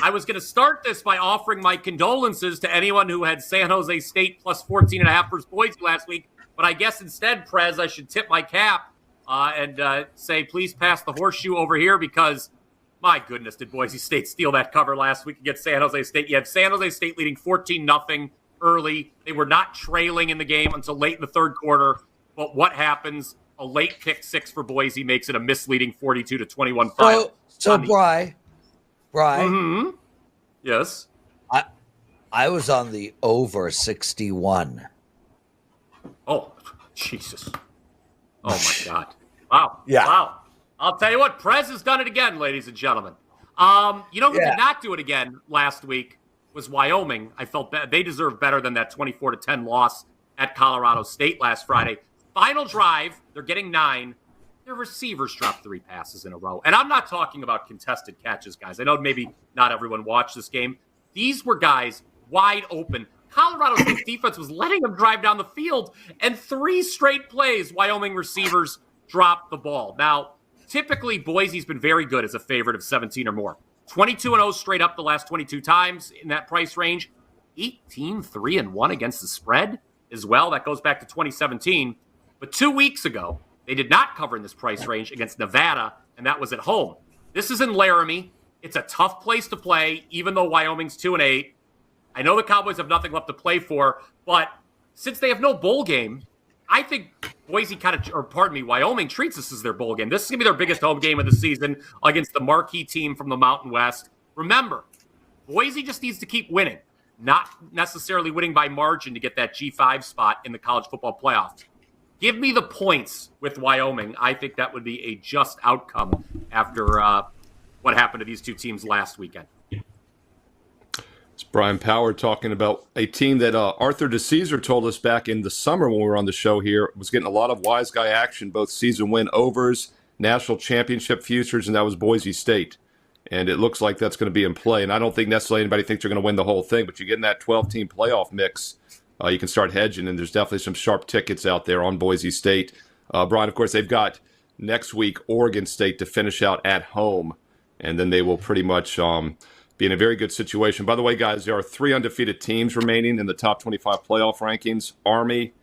I was going to start this by offering my condolences to anyone who had San Jose State plus 14.5 versus Boise last week. But I guess instead, Prez, I should tip my cap and say, please pass the horseshoe over here because, my goodness, did Boise State steal that cover last week against San Jose State. You had San Jose State leading 14-0 early. They were not trailing in the game until late in the third quarter. But what happens? A late pick six for Boise makes it a misleading 42-21 final. So Bri. Mm-hmm. Yes. I was on the over 61. Oh, Jesus. Oh, my God. Wow. Yeah. Wow. I'll tell you what, Prez has done it again, ladies and gentlemen. You know who did not do it again last week was Wyoming. I felt they deserve better than that 24-10 loss at Colorado State last Friday. Final drive, they're getting 9. Their receivers dropped 3 passes in a row. And I'm not talking about contested catches, guys. I know maybe not everyone watched this game. These were guys wide open. Colorado State's defense was letting them drive down the field, and 3 straight plays, Wyoming receivers dropped the ball. Now, typically, Boise's been very good as a favorite of 17 or more. 22-0 straight up the last 22 times in that price range. 18-3-1 against the spread as well. That goes back to 2017. But 2 weeks ago, they did not cover in this price range against Nevada, and that was at home. This is in Laramie. It's a tough place to play, even though Wyoming's 2-8. I know the Cowboys have nothing left to play for, but since they have no bowl game, I think Wyoming treats this as their bowl game. This is going to be their biggest home game of the season against the marquee team from the Mountain West. Remember, Boise just needs to keep winning, not necessarily winning by margin to get that G5 spot in the college football playoff. Give me the points with Wyoming. I think that would be a just outcome after what happened to these two teams last weekend. It's Brian Power talking about a team that Arthur DeCesar told us back in the summer when we were on the show here was getting a lot of wise guy action, both season win overs, national championship futures, and that was Boise State. And it looks like that's going to be in play. And I don't think necessarily anybody thinks they're going to win the whole thing, but you get in that 12-team playoff mix, you can start hedging, and there's definitely some sharp tickets out there on Boise State. Brian, of course, they've got next week Oregon State to finish out at home, and then they will pretty much be in a very good situation. By the way, guys, there are 3 undefeated teams remaining in the top 25 playoff rankings: Army,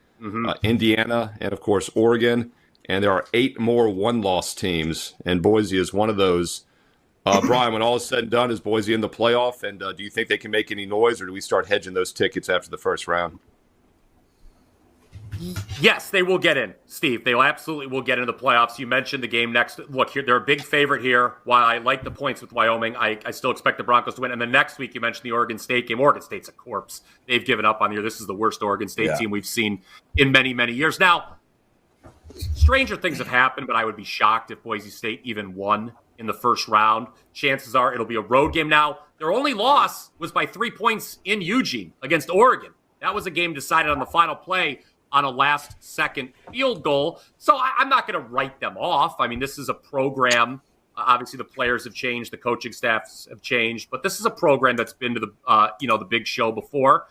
Indiana, and, of course, Oregon. And there are 8 more one-loss teams, and Boise is one of those. Brian, when all is said and done, is Boise in the playoff? And do you think they can make any noise, or do we start hedging those tickets after the first round? Yes, they will get in, Steve. They absolutely will get into the playoffs. You mentioned the game next. Look, here, they're a big favorite here. While I like the points with Wyoming, I still expect the Broncos to win. And then next week, you mentioned the Oregon State game. Oregon State's a corpse. They've given up on here. This is the worst Oregon State team we've seen in many, many years. Now, stranger things have happened, but I would be shocked if Boise State even won in the first round. Chances are it'll be a road game. Now, their only loss was by 3 points in Eugene against Oregon. That was a game decided on the final play on a last-second field goal. So I'm not going to write them off. I mean, this is a program. Obviously, the players have changed. The coaching staffs have changed. But this is a program that's been to the big show before.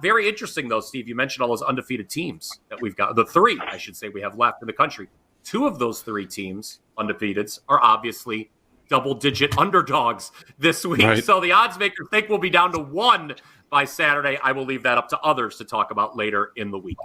Very interesting, though, Steve. You mentioned all those undefeated teams that we've got. The 3, I should say, we have left in the country. 2 of those 3 teams, undefeateds, are obviously double-digit underdogs this week. Right. So the odds makers think we'll be down to 1 by Saturday. I will leave that up to others to talk about later in the week.